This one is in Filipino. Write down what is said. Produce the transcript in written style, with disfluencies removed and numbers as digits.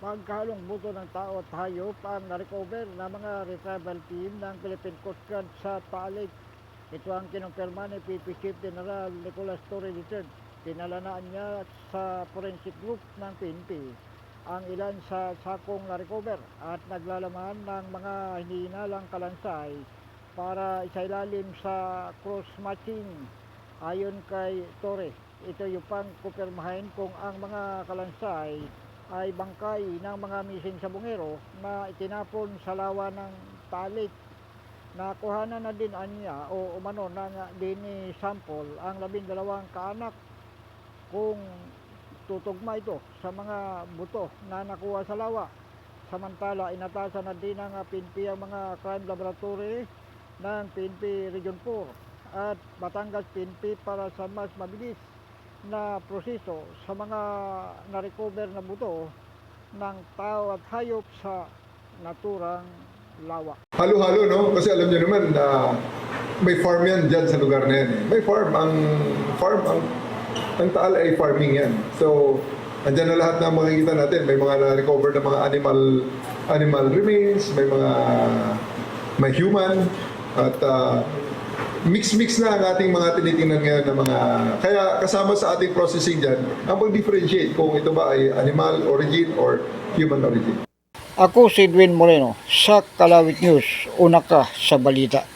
pagkahalong buto ng tao at hayop ang na-recover na mga retrieval team ng Philippine Coast Guard sa Taal Lake. Ito ang kinumpirma ni PP Chief General Nicolas Torre III. Tinalanaan niya sa forensic group ng PNP ang ilan sa sakong na-recover at naglalaman ng mga hinihinalang kalansay para isailalim sa cross-matching. Ayon kay Torre, ito yung pang kumpirmahin kung ang mga kalansay ay bangkay ng mga missing sa bungero na itinapon sa lawa ng Taal Lake. Nakuhanan na din anya o umano ng DNA sample ang 12 kaanak kung tutugma ito sa mga buto na nakuha sa lawa. Samantala, inatasan na din ng PNP ang mga crime laboratory ng PNP Region 4 at Batangas PNP para sa mas mabilis na proseso sa mga na-recover na buto ng tao at hayop sa naturang lawa. Halo-halo, no? Kasi alam niyo naman na may farm yan dyan sa lugar na yan. May farm. Ang Taal ay farming yan. So, andyan na lahat na makikita natin. May mga na-recover na mga animal remains, may human, at mix-mix na ang ating mga tinitingnan ngayon na mga... Kaya kasama sa ating processing dyan, ang pag-differentiate kung ito ba ay animal origin or human origin. Ako si Edwin Moreno sa Kalawit News, una ka sa balita.